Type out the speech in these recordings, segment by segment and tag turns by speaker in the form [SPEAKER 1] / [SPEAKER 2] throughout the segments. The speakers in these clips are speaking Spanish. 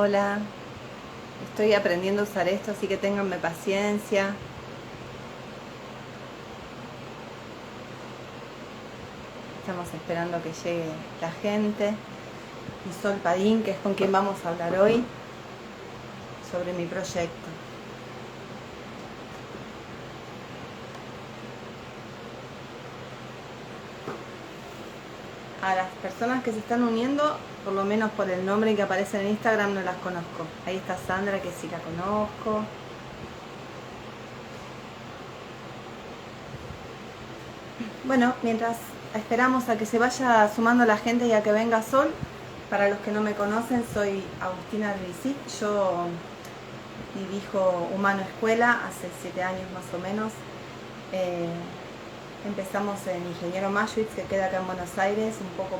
[SPEAKER 1] Hola, estoy aprendiendo a usar esto, así que ténganme paciencia. Estamos esperando que llegue la gente. Y Sol Padín, que es con quien vamos a hablar hoy sobre mi proyecto. A las personas que se están uniendo, por lo menos por el nombre que aparece en Instagram, no las conozco. Ahí está Sandra, que sí la conozco. Bueno, mientras esperamos a que se vaya sumando la gente y a que venga Sol, para los que no me conocen, soy Agustina Rivicic. Yo dirijo Humano Escuela hace 7 años más o menos. Empezamos en Ingeniero Maschwitz, que queda acá en Buenos Aires, un poco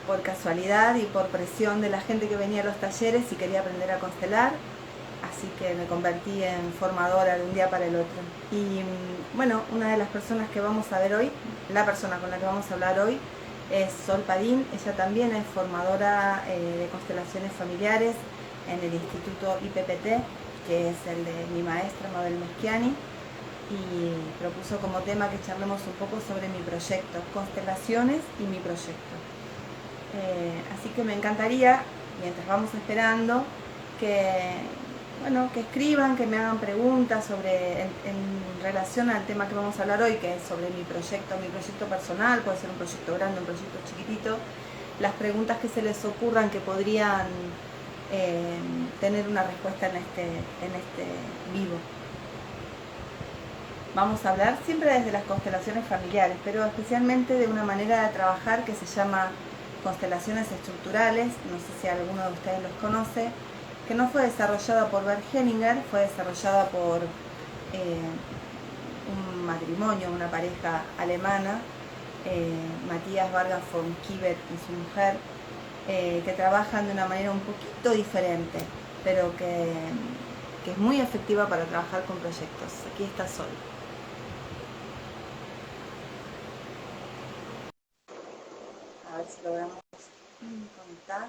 [SPEAKER 1] por casualidad y por presión de la gente que venía a los talleres y quería aprender a constelar. Así que me convertí en formadora de un día para el otro. Y bueno, una de las personas que vamos a ver hoy, la persona con la que vamos a hablar hoy, es Sol Padín. Ella también es formadora de constelaciones familiares en el Instituto IPPT, que es el de mi maestra Mabel Meschiani, y propuso como tema que charlemos un poco sobre mi proyecto, constelaciones y mi proyecto. Así que me encantaría, mientras vamos esperando, que escriban, que me hagan preguntas en relación al tema que vamos a hablar hoy, que es sobre mi proyecto personal. Puede ser un proyecto grande, un proyecto chiquitito. Las preguntas que se les ocurran que podrían tener una respuesta en este vivo. Vamos a hablar siempre desde las constelaciones familiares, pero especialmente de una manera de trabajar que se llama constelaciones estructurales. No sé si alguno de ustedes los conoce, que no fue desarrollada por Bert Hellinger, fue desarrollada por un matrimonio, una pareja alemana, Matthias Vargas von Kieber y su mujer, que trabajan de una manera un poquito diferente, pero que es muy efectiva para trabajar con proyectos. Aquí está Sol. A ver si logramos conectar.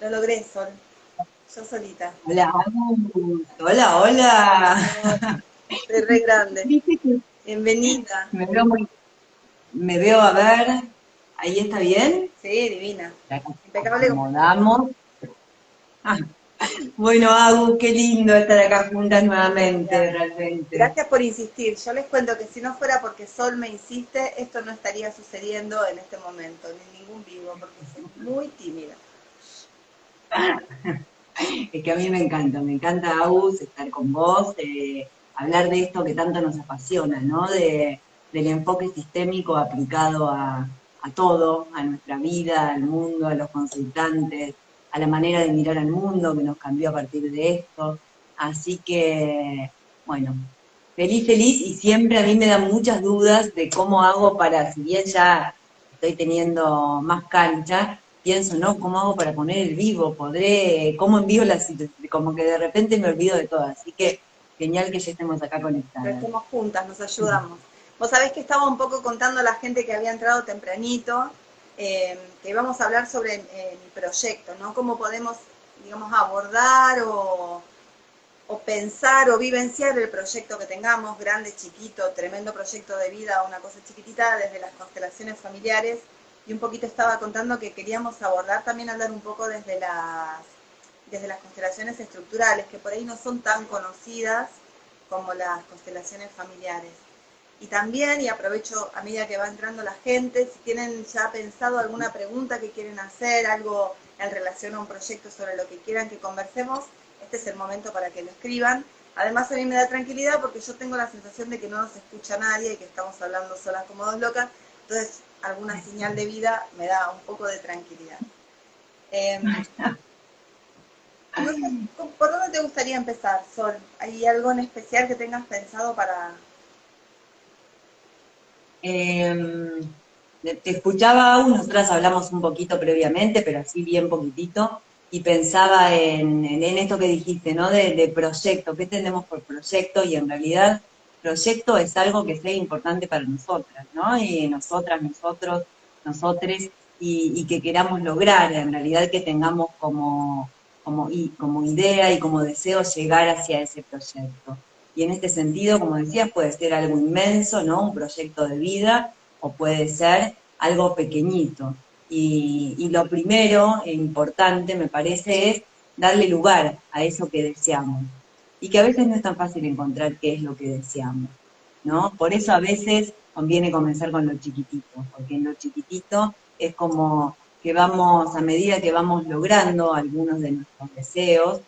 [SPEAKER 1] Lo logré, Sol. Yo solita.
[SPEAKER 2] Hola, hola, hola.
[SPEAKER 1] Soy re grande.
[SPEAKER 2] Viste que
[SPEAKER 1] Bienvenida.
[SPEAKER 2] me veo me veo a ver, ahí está bien,
[SPEAKER 1] Sí, divina.
[SPEAKER 2] la
[SPEAKER 1] Impecable como siempre.
[SPEAKER 2] acomodamos. Ah, bueno, Agus, qué lindo estar acá juntas nuevamente,
[SPEAKER 1] Gracias.
[SPEAKER 2] realmente.
[SPEAKER 1] Gracias por insistir. Yo les cuento que si no fuera porque Sol me insiste, esto no estaría sucediendo en este momento, ni ningún vivo, porque soy muy tímida.
[SPEAKER 2] Es que a mí me encanta, Agus, estar con vos, hablar de esto que tanto nos apasiona, ¿no? Del enfoque sistémico aplicado a todo, a nuestra vida, al mundo, a los consultantes, a la manera de mirar al mundo que nos cambió a partir de esto. Así que, bueno, feliz, feliz, y siempre a mí me dan muchas dudas de cómo hago para, si bien ya estoy teniendo más cancha, pienso, ¿no? ¿Cómo hago para poner el vivo? ¿Podré? ¿Cómo envío la situación? Como que de repente me olvido de todo. Así que genial que ya estemos acá
[SPEAKER 1] Pero
[SPEAKER 2] conectadas.
[SPEAKER 1] estemos juntas, nos ayudamos. Vos sabés que estaba un poco contando a la gente que había entrado tempranito, que íbamos a hablar sobre mi proyecto, ¿no? Cómo podemos, digamos, abordar o pensar o vivenciar el proyecto que tengamos, grande, chiquito, tremendo proyecto de vida, una cosa chiquitita, desde las constelaciones familiares. Y un poquito estaba contando que queríamos abordar, también hablar un poco desde las constelaciones estructurales, que por ahí no son tan conocidas como las constelaciones familiares. Y también, y aprovecho a medida que va entrando la gente, si tienen ya pensado alguna pregunta que quieren hacer, algo en relación a un proyecto sobre lo que quieran que conversemos, este es el momento para que lo escriban. Además, a mí me da tranquilidad porque yo tengo la sensación de que no nos escucha nadie y que estamos hablando solas como dos locas, entonces alguna señal de vida me da un poco de tranquilidad. Eh, no sé, ¿por dónde te gustaría empezar, Sol? ¿Hay algo en especial que tengas pensado para...?
[SPEAKER 2] Eh, Te escuchaba, nosotras hablamos un poquito previamente, pero así bien poquitito, y pensaba en esto que dijiste, ¿no? De proyecto, ¿qué tenemos por proyecto? Y en realidad proyecto es algo que sea importante para nosotras, ¿no? Y nosotras, nosotros, nosotres, y que queramos lograr, en realidad que tengamos como idea y como deseo llegar hacia ese proyecto. Y en este sentido, como decías, puede ser algo inmenso, ¿no? Un proyecto de vida, o puede ser algo pequeñito. Y lo primero e importante, me parece, es darle lugar a eso que deseamos. Y que a veces no es tan fácil encontrar qué es lo que deseamos, ¿no? Por eso a veces conviene comenzar con lo chiquitito, porque en lo chiquitito es como que vamos, a medida que vamos logrando algunos de nuestros deseos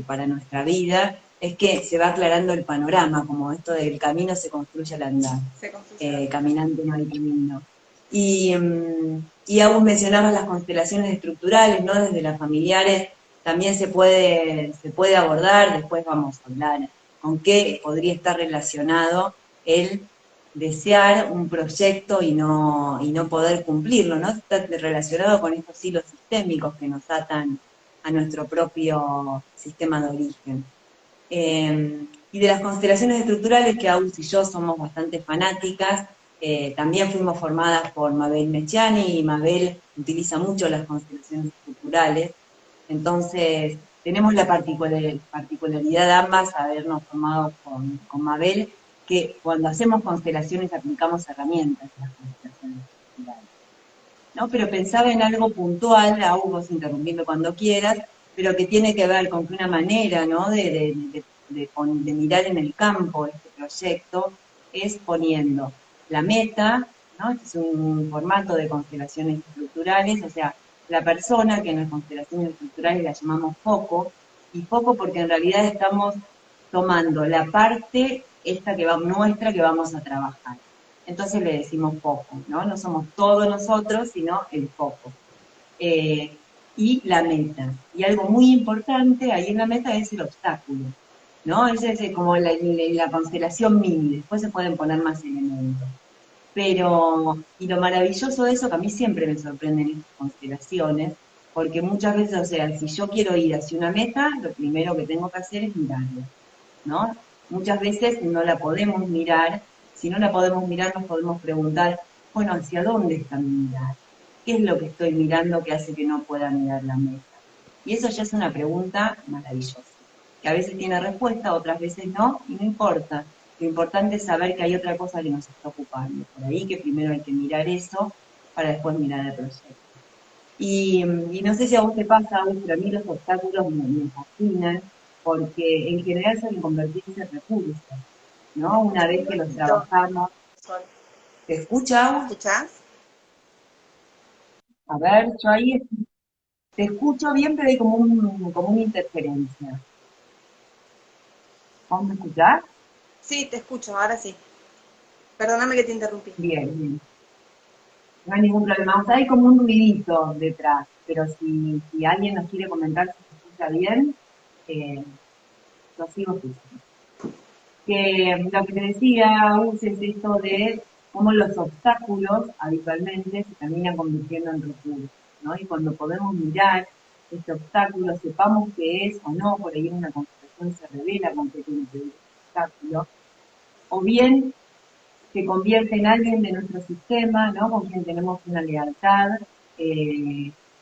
[SPEAKER 2] para nuestra vida, es que se va aclarando el panorama, como esto del camino se construye al andar, caminante no hay camino. Y aún mencionabas las constelaciones estructurales, ¿no? Desde las familiares también se puede abordar, después vamos a hablar con qué podría estar relacionado el desear un proyecto y no poder cumplirlo, ¿no? Está relacionado con estos hilos sistémicos que nos atan a nuestro propio sistema de origen. Y de las constelaciones estructurales, que Aus y yo somos bastante fanáticas, también fuimos formadas por Mabel Mecciani, y Mabel utiliza mucho las constelaciones estructurales, entonces tenemos la particularidad de ambas, habernos formado con Mabel, que cuando hacemos constelaciones aplicamos herramientas de las constelaciones estructurales, ¿no? Pero pensaba en algo puntual, Aus, vos interrumpirme cuando quieras, pero que tiene que ver con que una manera, ¿no? de mirar en el campo este proyecto es poniendo la meta, ¿no? Este es un formato de constelaciones estructurales, o sea, la persona, que en las constelaciones estructurales la llamamos foco, y foco porque en realidad estamos tomando la parte esta nuestra que vamos a trabajar. Entonces le decimos foco, ¿no? No somos todos nosotros, sino el foco. Y la meta. Y algo muy importante ahí en la meta es el obstáculo, ¿no? Esa es como la constelación mini, después se pueden poner más elementos. Pero, y lo maravilloso de eso, que a mí siempre me sorprenden estas constelaciones, porque muchas veces, o sea, si yo quiero ir hacia una meta, lo primero que tengo que hacer es mirarla, ¿no? Muchas veces no la podemos mirar, si no la podemos mirar nos podemos preguntar, bueno, ¿hacia dónde está mi mirada? ¿Qué es lo que estoy mirando que hace que no pueda mirar la meta? Y eso ya es una pregunta maravillosa, que a veces tiene respuesta, otras veces no, y no importa. Lo importante es saber que hay otra cosa que nos está ocupando. Por ahí que primero hay que mirar eso para después mirar el proyecto. Y no sé si a vos te pasa, pero a mí los obstáculos me fascinan, porque en general suelen convertirse en recursos, ¿no? Una vez que los trabajamos. ¿Te escucha?
[SPEAKER 1] ¿Me escuchás?
[SPEAKER 2] A ver, yo ahí te escucho bien, pero hay como una interferencia. ¿Vos me escuchás?
[SPEAKER 1] Sí, te escucho, ahora sí. Perdóname que te interrumpí.
[SPEAKER 2] Bien, bien. No hay ningún problema. O sea, hay como un ruidito detrás, pero si alguien nos quiere comentar si se escucha bien, lo sigo escuchando. Que lo que te decía, Gus, es esto de cómo los obstáculos habitualmente se terminan convirtiendo en recursos, ¿no? Y cuando podemos mirar este obstáculo, sepamos qué es o no, por ahí en una conversación se revela con qué tiene que ver este obstáculo, o bien se convierte en alguien de nuestro sistema, ¿no? Con quien tenemos una lealtad,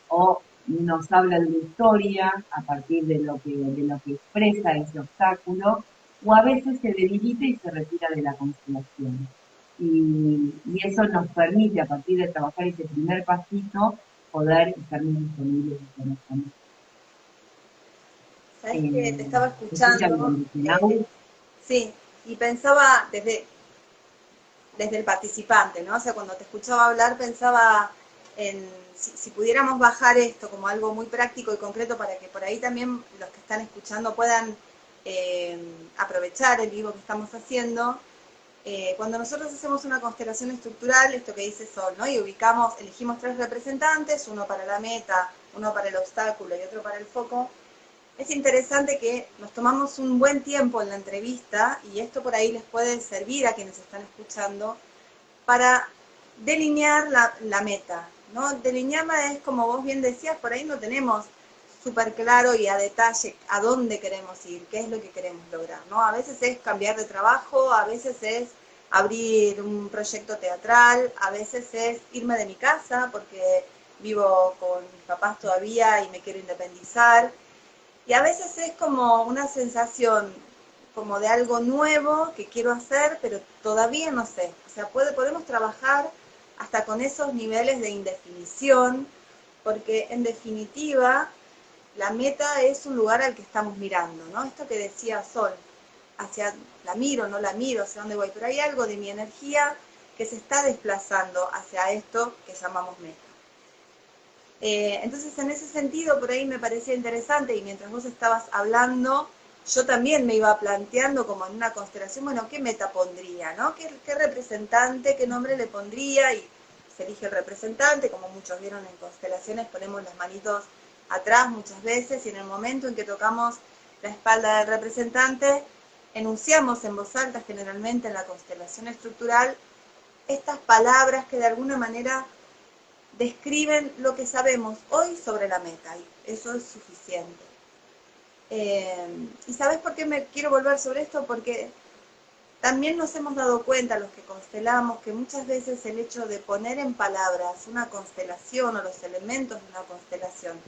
[SPEAKER 2] o nos habla de una historia a partir de lo que expresa ese obstáculo, o a veces se debilita y se retira de la constelación. Y eso nos permite, a partir de trabajar ese primer pasito, poder estar muy disponibles con nuestra mente.
[SPEAKER 1] Sabes que te estaba
[SPEAKER 2] ¿Se escucha
[SPEAKER 1] escuchando,
[SPEAKER 2] bien?
[SPEAKER 1] sí, y pensaba desde el participante, ¿no? O sea, cuando te escuchaba hablar pensaba en si pudiéramos bajar esto como algo muy práctico y concreto para que por ahí también los que están escuchando puedan aprovechar el vivo que estamos haciendo. Cuando nosotros hacemos una constelación estructural, esto que dice Sol, ¿no? Y elegimos 3 representantes, uno para la meta, uno para el obstáculo y otro para el foco. Es interesante que nos tomamos un buen tiempo en la entrevista, y esto por ahí les puede servir a quienes están escuchando, para delinear la meta, ¿no? Delinearla es, como vos bien decías, por ahí no tenemos súper claro y a detalle a dónde queremos ir, qué es lo que queremos lograr, ¿no? A veces es cambiar de trabajo, a veces es abrir un proyecto teatral, a veces es irme de mi casa porque vivo con mis papás todavía y me quiero independizar, y a veces es como una sensación como de algo nuevo que quiero hacer, pero todavía no sé. O sea, podemos trabajar hasta con esos niveles de indefinición, porque en definitiva la meta es un lugar al que estamos mirando, ¿no? Esto que decía Sol, hacia la miro, no la miro, hacia dónde voy, pero hay algo de mi energía que se está desplazando hacia esto que llamamos meta. Entonces, en ese sentido, por ahí me parecía interesante, y mientras vos estabas hablando, yo también me iba planteando como en una constelación, bueno, ¿qué meta pondría, no? ¿Qué representante, qué nombre le pondría? Y se elige el representante, como muchos vieron en constelaciones, ponemos las manitos atrás muchas veces, y en el momento en que tocamos la espalda del representante, enunciamos en voz alta, generalmente en la constelación estructural, estas palabras que de alguna manera describen lo que sabemos hoy sobre la meta, y eso es suficiente. ¿Y sabes por qué me quiero volver sobre esto? Porque también nos hemos dado cuenta, los que constelamos, que muchas veces el hecho de poner en palabras una constelación o los elementos de una constelación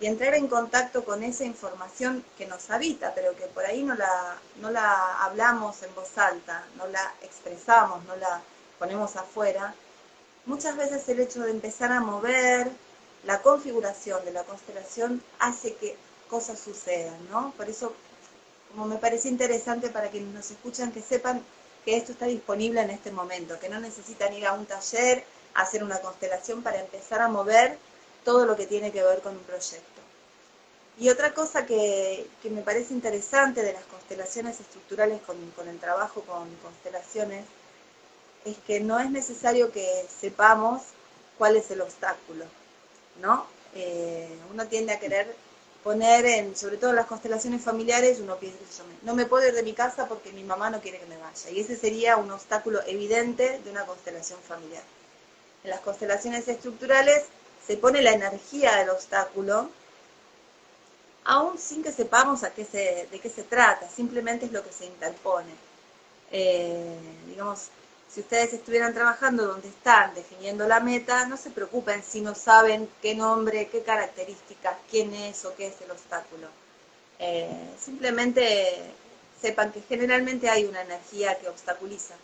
[SPEAKER 1] y entrar en contacto con esa información que nos habita, pero que por ahí no la hablamos en voz alta, no la expresamos, no la ponemos afuera, muchas veces el hecho de empezar a mover la configuración de la constelación hace que cosas sucedan, ¿no? Por eso, como me parece interesante para quienes nos escuchan, que sepan que esto está disponible en este momento, que no necesitan ir a un taller a hacer una constelación para empezar a mover todo lo que tiene que ver con un proyecto. Y otra cosa que me parece interesante de las constelaciones estructurales con el trabajo con constelaciones es que no es necesario que sepamos cuál es el obstáculo, ¿no? Uno tiende a querer poner sobre todo en las constelaciones familiares, uno piensa, no me puedo ir de mi casa porque mi mamá no quiere que me vaya, y ese sería un obstáculo evidente de una constelación familiar. En las constelaciones estructurales se pone la energía del obstáculo, aún sin que sepamos de qué se trata, simplemente es lo que se interpone. Digamos, si ustedes estuvieran trabajando donde están, definiendo la meta, no se preocupen si no saben qué nombre, qué características, quién es o qué es el obstáculo. Simplemente sepan que generalmente hay una energía que obstaculiza.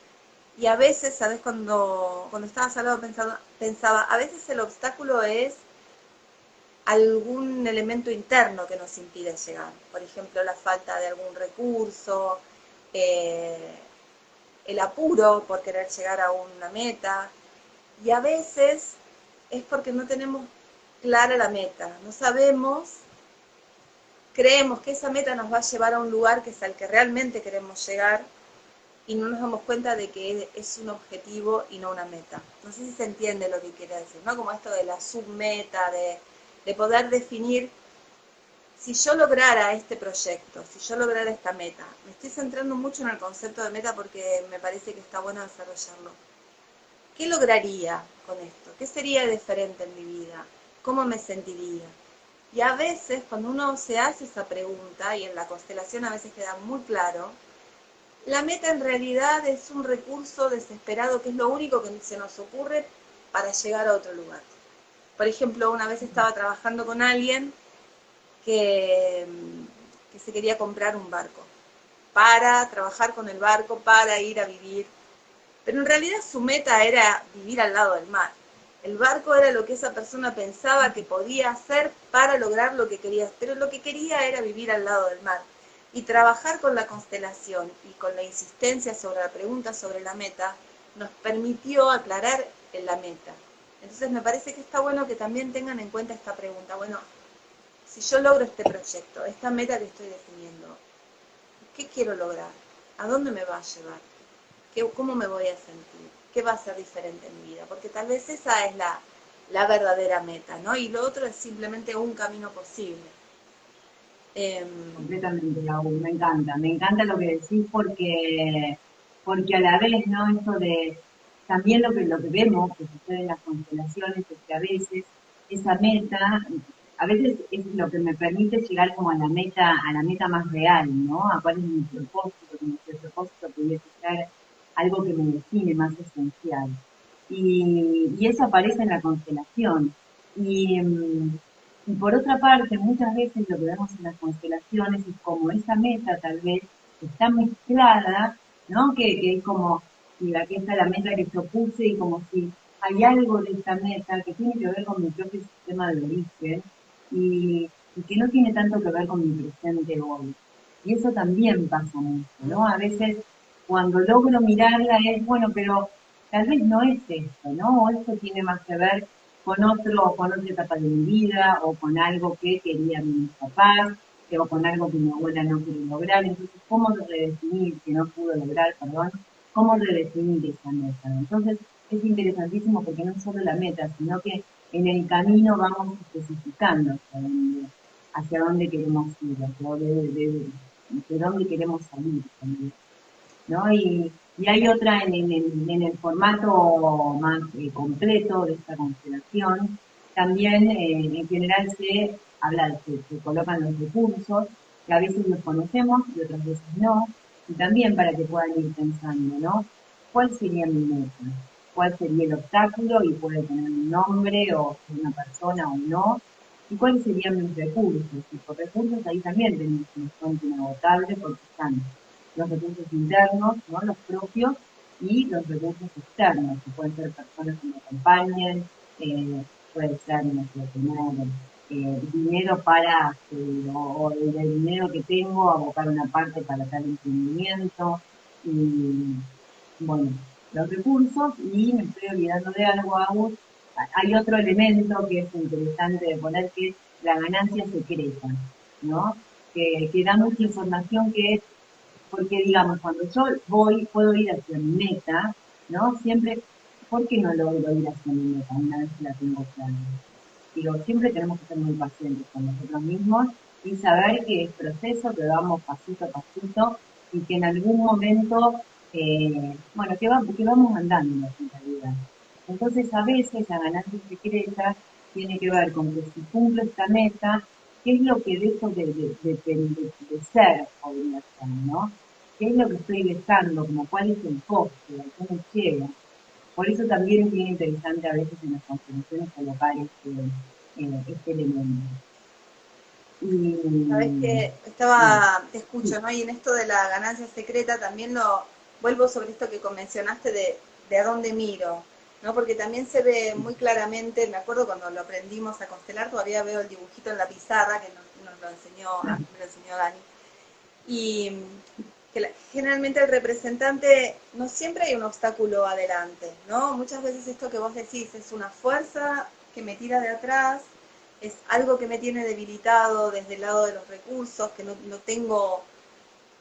[SPEAKER 1] Y a veces, ¿sabes? Cuando estabas hablando pensaba, a veces el obstáculo es algún elemento interno que nos impide llegar. Por ejemplo, la falta de algún recurso, el apuro por querer llegar a una meta, y a veces es porque no tenemos clara la meta, no sabemos, creemos que esa meta nos va a llevar a un lugar que es al que realmente queremos llegar y no nos damos cuenta de que es un objetivo y no una meta. No sé si se entiende lo que quiere decir, ¿no? Como esto de la submeta, de poder definir, si yo lograra este proyecto, si yo lograra esta meta, me estoy centrando mucho en el concepto de meta porque me parece que está bueno desarrollarlo. ¿Qué lograría con esto? ¿Qué sería diferente en mi vida? ¿Cómo me sentiría? Y a veces, cuando uno se hace esa pregunta, y en la constelación a veces queda muy claro, la meta en realidad es un recurso desesperado que es lo único que se nos ocurre para llegar a otro lugar. Por ejemplo, una vez estaba trabajando con alguien que se quería comprar un barco, para trabajar con el barco, para ir a vivir. Pero en realidad su meta era vivir al lado del mar. El barco era lo que esa persona pensaba que podía hacer para lograr lo que quería, pero lo que quería era vivir al lado del mar. Y trabajar con la constelación y con la insistencia sobre la pregunta sobre la meta nos permitió aclarar la meta. Entonces me parece que está bueno que también tengan en cuenta esta pregunta. Bueno, si yo logro este proyecto, esta meta que estoy definiendo, ¿qué quiero lograr? ¿A dónde me va a llevar? ¿Cómo me voy a sentir? ¿Qué va a ser diferente en mi vida? Porque tal vez esa es la verdadera meta, ¿no? Y lo otro es simplemente un camino posible.
[SPEAKER 2] Completamente, Raúl, me encanta lo que decís porque a la vez, ¿no? Esto de también lo que vemos que sucede en las constelaciones es que a veces esa meta a veces es lo que me permite llegar como a la meta más real, ¿no? A cuál es mi propósito, como si el propósito pudiese ser algo que me define más esencial. Y eso aparece en la constelación. Y, y por otra parte, muchas veces lo que vemos en las constelaciones es como esa meta tal vez está mezclada, ¿no? Que es como, mira, aquí está la meta que yo puse y como si hay algo de esta meta que tiene que ver con mi propio sistema de origen y que no tiene tanto que ver con mi presente hoy. Y eso también pasa mucho, ¿no? A veces cuando logro mirarla es, bueno, pero tal vez no es esto, ¿no? O esto tiene más que ver con otra etapa de mi vida, o con algo que querían mis papás, o con algo que mi abuela no quiere lograr. Entonces, ¿cómo redefinir, que no pudo lograr, perdón, cómo redefinir esa meta? Entonces, es interesantísimo porque no es solo la meta, sino que en el camino vamos especificando hacia dónde queremos ir, de dónde queremos salir también, ¿no? Y hay otra en el formato más completo de esta constelación. También en general se habla, se colocan los recursos, que a veces los conocemos y otras veces no, y también para que puedan ir pensando, ¿no? ¿Cuál sería mi meta? ¿Cuál sería el obstáculo? Y puede tener un nombre o una persona o no. ¿Y cuáles serían mis recursos? Y por recursos ahí también tenemos una fuente inagotable porque están los recursos internos, ¿no? Los propios, y los recursos externos, que pueden ser personas que me acompañen, puede ser, no sé, tener dinero para, o del dinero que tengo, abocar una parte para tal emprendimiento, y bueno, los recursos, y me estoy olvidando de algo, Agus. Hay otro elemento que es interesante de poner, que es la ganancia secreta, ¿no? Que da mucha información, que es porque, digamos, cuando yo voy, puedo ir hacia mi meta, ¿no? Siempre, ¿por qué no logro ir hacia mi meta una vez que la tengo clara? Digo, siempre tenemos que ser muy pacientes con nosotros mismos y saber que es proceso, que vamos pasito a pasito y que en algún momento, bueno, que vamos andando en realidad. Entonces, a veces la ganancia secreta tiene que ver con que si cumplo esta meta, ¿qué es lo que dejo de ser, podría ser, ¿no? ¿Qué es lo que estoy dejando? Como cuál es el costo, a qué me lleva. Por eso también es bien interesante a veces en las conferencias colocar este elemento.
[SPEAKER 1] Sabes
[SPEAKER 2] Y,
[SPEAKER 1] que
[SPEAKER 2] sí,
[SPEAKER 1] te escucho,
[SPEAKER 2] sí,
[SPEAKER 1] ¿no? Y en esto de la ganancia secreta también lo vuelvo sobre esto que mencionaste de a dónde miro, ¿no? Porque también se ve muy claramente, me acuerdo cuando lo aprendimos a constelar, todavía veo el dibujito en la pizarra que nos lo enseñó, me lo enseñó Dani. Y que generalmente el representante no siempre hay un obstáculo adelante, ¿no? Muchas veces esto que vos decís es una fuerza que me tira de atrás, es algo que me tiene debilitado desde el lado de los recursos, que no tengo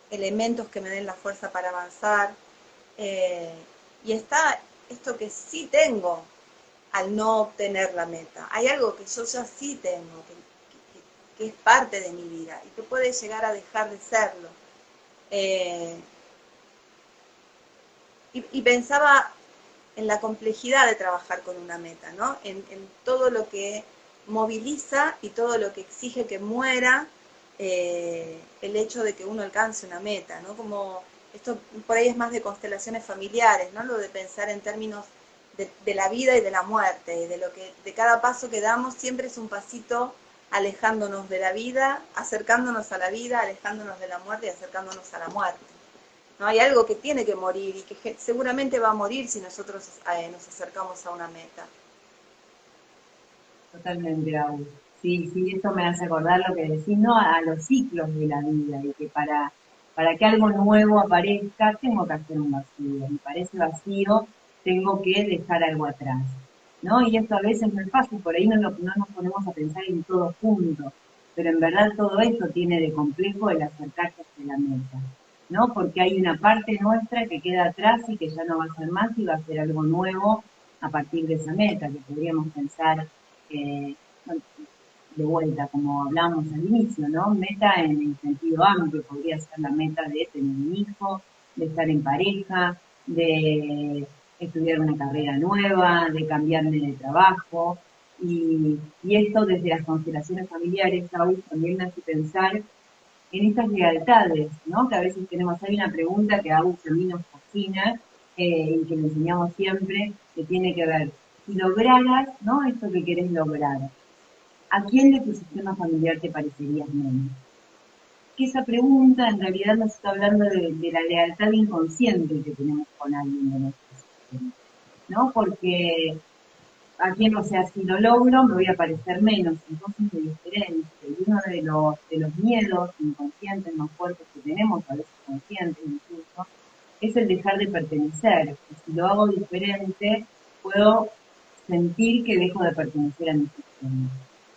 [SPEAKER 1] elementos que me den la fuerza para avanzar. Eh, y está esto que sí tengo al no obtener la meta. Hay algo que yo ya sí tengo, que es parte de mi vida y que puede llegar a dejar de serlo. Eh, y pensaba en la complejidad de trabajar con una meta, ¿no? En todo lo que moviliza y todo lo que exige que muera el hecho de que uno alcance una meta, ¿no? Como esto por ahí es más de constelaciones familiares, ¿no? Lo de pensar en términos de la vida y de la muerte, y de lo que de cada paso que damos siempre es un pasito alejándonos de la vida, acercándonos a la vida, alejándonos de la muerte y acercándonos a la muerte. ¿No? Hay algo que tiene que morir y que seguramente va a morir si nosotros nos acercamos a una meta.
[SPEAKER 2] totalmente, Raúl. Sí, sí, esto me hace acordar lo que decís, ¿no? A los ciclos de la vida, y que para que algo nuevo aparezca, tengo que hacer un vacío, y para ese vacío tengo que dejar algo atrás, ¿no? Y esto a veces no es fácil, por ahí no nos ponemos a pensar en todo junto, pero en verdad todo esto tiene de complejo el acercarse hacia la meta, ¿no? Porque hay una parte nuestra que queda atrás y que ya no va a ser más y va a ser algo nuevo a partir de esa meta, que podríamos pensar, eh, de vuelta, como hablábamos al inicio, ¿no? Meta en el sentido amplio, podría ser la meta de tener un hijo, de estar en pareja, de estudiar una carrera nueva, de cambiarme de trabajo, Y esto desde las constelaciones familiares, Saúl, también me hace pensar en estas lealtades, ¿no? Que a veces tenemos. Hay una pregunta que a mí nos fascina y que le enseñamos siempre, que tiene que ver, si lograras, ¿no? Esto que querés lograr, ¿a quién de tu sistema familiar te parecerías menos? Que esa pregunta en realidad nos está hablando de la lealtad inconsciente que tenemos con alguien de nuestro sistema, ¿no? Porque a quién, o sea, si lo logro me voy a parecer menos, entonces me diferencia. Y uno de los miedos inconscientes más fuertes que tenemos, a veces conscientes incluso, es el dejar de pertenecer. Y si lo hago diferente, puedo sentir que dejo de pertenecer a mi sistema,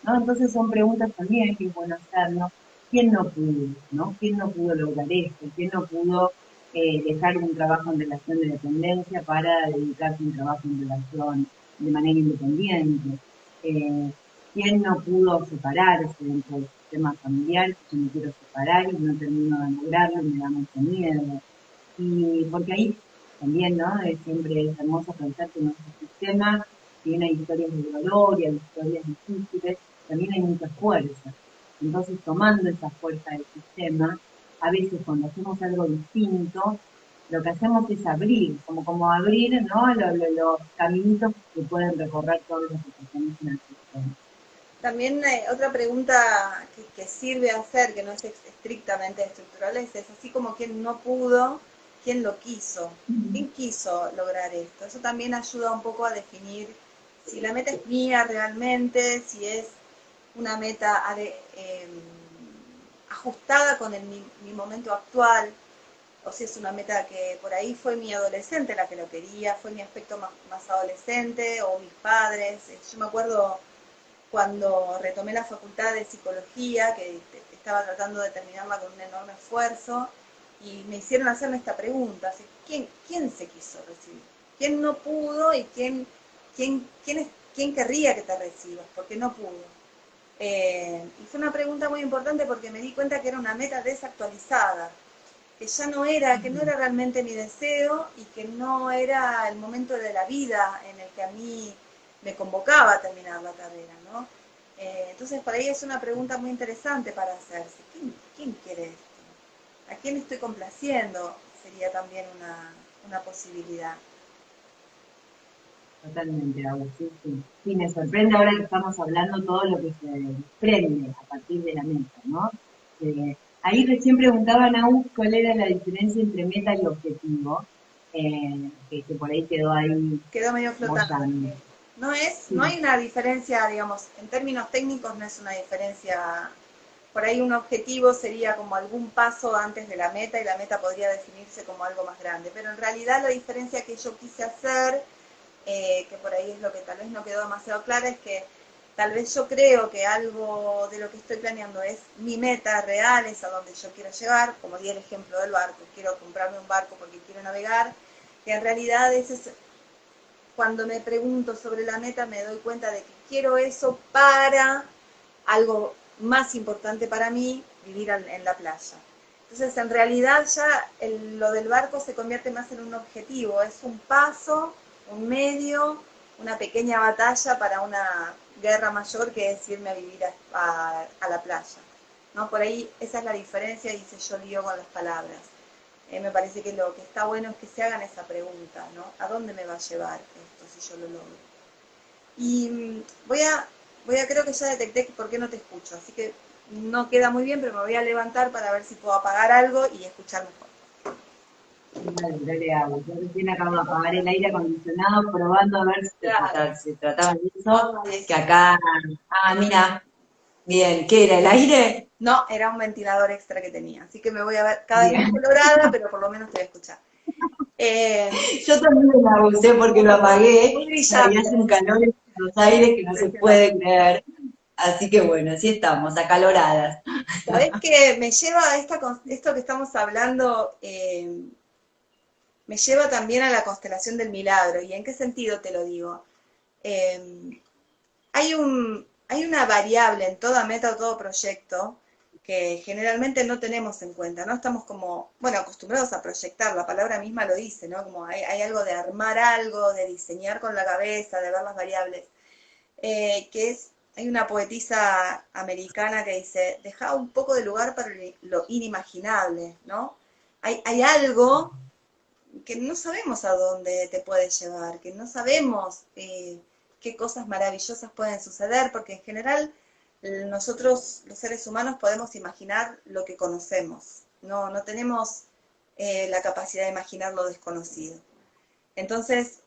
[SPEAKER 2] ¿no? Entonces son preguntas también que es bueno hacernos. ¿Quién no pudo, no? ¿Quién no pudo lograr esto? ¿Quién no pudo dejar un trabajo en relación de dependencia para dedicarse a un trabajo en relación de manera independiente? Eh, ¿Quién no pudo separarse dentro del sistema familiar? Si yo me quiero separar y no termino de lograrlo y me da mucho miedo. Y porque ahí también, ¿no? Siempre es hermoso pensar que nuestro sistema tiene historias de dolor y hay historias difíciles, también hay mucha fuerza. Entonces, tomando esa fuerza del sistema, a veces cuando hacemos algo distinto, lo que hacemos es abrir, como abrir, ¿no? Los caminitos que pueden recorrer todos los que pertenecen al sistema.
[SPEAKER 1] También otra pregunta que sirve a hacer, que no es estrictamente estructural, es así como quien no pudo, quién lo quiso, quién quiso lograr esto. Eso también ayuda un poco a definir si la meta es mía realmente, si es una meta ajustada con mi momento actual, o si es una meta que por ahí fue mi adolescente la que lo quería, fue mi aspecto más adolescente, o mis padres. Yo me acuerdo cuando retomé la facultad de psicología, que estaba tratando de terminarla con un enorme esfuerzo, y me hicieron hacerme esta pregunta, así, ¿quién se quiso recibir? ¿Quién no pudo y quién querría que te recibas? Porque no pudo. Y fue una pregunta muy importante porque me di cuenta que era una meta desactualizada, que ya no era, que no era realmente mi deseo y que no era el momento de la vida en el que a mí me convocaba a terminar la carrera, ¿no? Entonces, por ahí es una pregunta muy interesante para hacerse. ¿Quién quiere esto? ¿A quién estoy complaciendo? Sería también una posibilidad.
[SPEAKER 2] Totalmente, Agus, sí, sí. Sí, me sorprende ahora que estamos hablando todo lo que se desprende a partir de la meta, ¿no? Ahí recién preguntaban a Agus cuál era la diferencia entre meta y objetivo, que por ahí quedó ahí
[SPEAKER 1] Quedó medio flotando.
[SPEAKER 2] bollando.
[SPEAKER 1] No
[SPEAKER 2] Sí,
[SPEAKER 1] hay una diferencia, digamos, en términos técnicos no es una diferencia. Por ahí un objetivo sería como algún paso antes de la meta y la meta podría definirse como algo más grande. Pero en realidad la diferencia que yo quise hacer, que por ahí es lo que tal vez no quedó demasiado clara, es que tal vez yo creo que algo de lo que estoy planeando es mi meta real, es a donde yo quiero llegar, como di el ejemplo del barco, quiero comprarme un barco porque quiero navegar, y en realidad ese es, cuando me pregunto sobre la meta me doy cuenta de que quiero eso para algo más importante para mí, vivir en la playa. Entonces, en realidad ya lo del barco se convierte más en un objetivo, es un paso, un medio, una pequeña batalla para una guerra mayor que es irme a vivir a la playa. ¿No? Por ahí esa es la diferencia y se yo lío con las palabras. Me parece que lo que está bueno es que se hagan esa pregunta, ¿no? ¿A dónde me va a llevar esto si yo lo logro? Y creo que ya detecté por qué no te escucho, así que no queda muy bien, pero me voy a levantar para ver si puedo apagar algo y escuchar mejor.
[SPEAKER 2] dale, dale agua. Yo recién acabo de apagar el aire acondicionado probando a ver si
[SPEAKER 1] Claro.
[SPEAKER 2] se trataba de eso, que acá, mira, bien, ¿qué era el aire?
[SPEAKER 1] No, era un ventilador extra que tenía, así que me voy a ver cada vez más
[SPEAKER 2] Bien.
[SPEAKER 1] colorada, pero por lo menos te voy a escuchar.
[SPEAKER 2] Yo también la abusé porque lo
[SPEAKER 1] Muy
[SPEAKER 2] apagué y
[SPEAKER 1] brillante.
[SPEAKER 2] hace un calor en los aires que no se
[SPEAKER 1] Impresionante.
[SPEAKER 2] puede creer. Así que bueno, así estamos, acaloradas.
[SPEAKER 1] ¿Sabés qué? Me lleva a esto que estamos hablando, me lleva también a la constelación del milagro. ¿Y en qué sentido te lo digo? Eh, hay una variable en toda meta o todo proyecto que generalmente no tenemos en cuenta, ¿no? Estamos como, bueno, acostumbrados a proyectar, la palabra misma lo dice, ¿no? Como hay algo de armar algo, de diseñar con la cabeza, de ver las variables. que es, hay una poetisa americana que dice, deja un poco de lugar para lo inimaginable, ¿no? Hay algo que no sabemos a dónde te puede llevar, que no sabemos qué cosas maravillosas pueden suceder, porque en general nosotros los seres humanos podemos imaginar lo que conocemos, no tenemos la capacidad de imaginar lo desconocido. Entonces,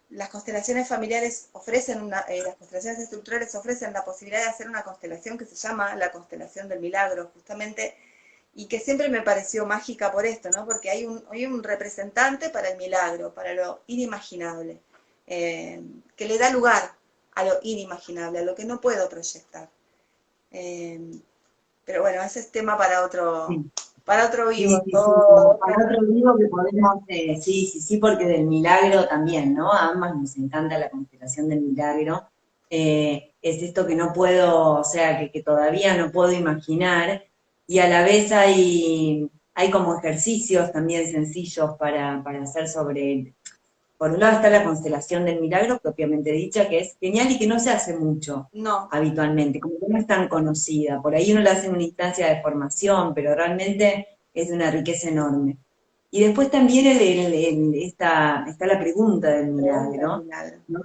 [SPEAKER 1] las constelaciones familiares ofrecen las constelaciones estructurales ofrecen la posibilidad de hacer una constelación que se llama la constelación del milagro, justamente, y que siempre me pareció mágica por esto, ¿no? Porque hay un representante para el milagro, para lo inimaginable, que le da lugar a lo inimaginable, a lo que no puedo proyectar. Eh, pero bueno, ese es tema
[SPEAKER 2] Sí.
[SPEAKER 1] para otro
[SPEAKER 2] Sí,
[SPEAKER 1] vivo.
[SPEAKER 2] sí, sí, como para otro libro que podemos, sí, sí, sí, porque del milagro también, ¿no? A ambas nos encanta la constelación del milagro. Es esto que no puedo, o sea, que todavía no puedo imaginar, y a la vez hay como ejercicios también sencillos para hacer sobre, por un lado está la constelación del milagro, propiamente dicha, que es genial y que no se hace mucho
[SPEAKER 1] No,
[SPEAKER 2] habitualmente, como que no es tan conocida. Por ahí uno la hace en una instancia de formación, pero realmente es de una riqueza enorme. Y después también está la pregunta del
[SPEAKER 1] pregunta del
[SPEAKER 2] milagro,
[SPEAKER 1] milagro.
[SPEAKER 2] ¿no?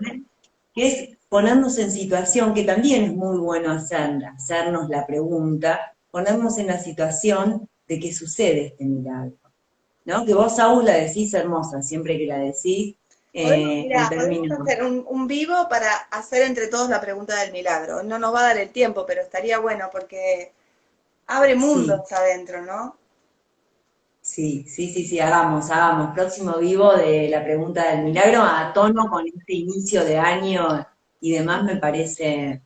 [SPEAKER 2] Que es ponernos en situación, que también es muy bueno hacernos la pregunta, ponernos en la situación de que sucede este milagro, ¿no? Que vos, Saúl, la decís hermosa, siempre que la decís, en
[SPEAKER 1] Podemos
[SPEAKER 2] términos.
[SPEAKER 1] hacer un vivo para hacer entre todos la pregunta del milagro. No nos va a dar el tiempo, pero estaría bueno porque abre
[SPEAKER 2] Sí,
[SPEAKER 1] mundos adentro, ¿no?
[SPEAKER 2] sí, sí, sí, sí, hagamos. Próximo vivo de la pregunta del milagro a tono con este inicio de año y demás me parece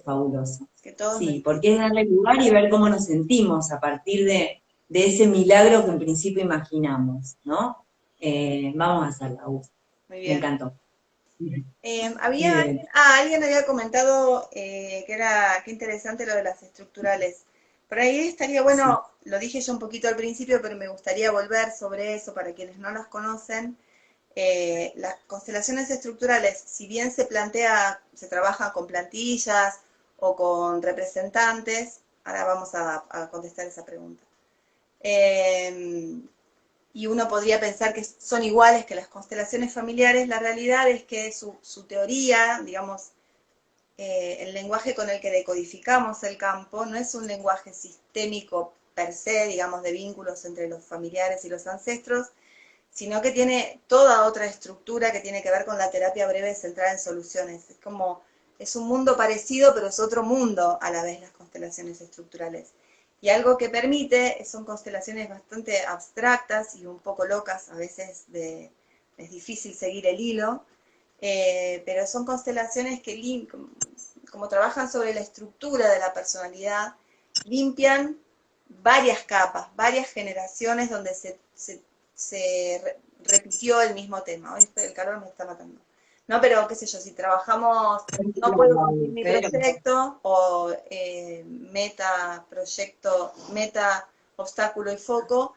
[SPEAKER 2] fabuloso.
[SPEAKER 1] Que todos
[SPEAKER 2] Sí, porque es darle lugar y ver cómo nos sentimos a partir de ese milagro que en principio imaginamos, ¿no? Vamos a hacerla, Gus.
[SPEAKER 1] muy
[SPEAKER 2] Me
[SPEAKER 1] bien.
[SPEAKER 2] encantó.
[SPEAKER 1] Había
[SPEAKER 2] Bien,
[SPEAKER 1] alguien había comentado qué interesante lo de las estructurales. Por ahí estaría
[SPEAKER 2] sí.
[SPEAKER 1] bueno, lo dije yo un poquito al principio, pero me gustaría volver sobre eso para quienes no las conocen. Las constelaciones estructurales, si bien se trabaja con plantillas o con representantes, ahora vamos a contestar esa pregunta. Eh, y uno podría pensar que son iguales que las constelaciones familiares, la realidad es que su teoría, digamos, el lenguaje con el que decodificamos el campo no es un lenguaje sistémico per se, digamos, de vínculos entre los familiares y los ancestros, sino que tiene toda otra estructura que tiene que ver con la terapia breve centrada en soluciones. Es un mundo parecido, pero es otro mundo a la vez las constelaciones estructurales. Y algo que permite, son constelaciones bastante abstractas y un poco locas, a veces es difícil seguir el hilo, pero son constelaciones que, como trabajan sobre la estructura de la personalidad, limpian varias capas, varias generaciones donde se repitió el mismo tema. Hoy el calor me está matando. No, pero qué sé yo, si trabajamos, no puedo cumplir mi proyecto, o meta, obstáculo y foco,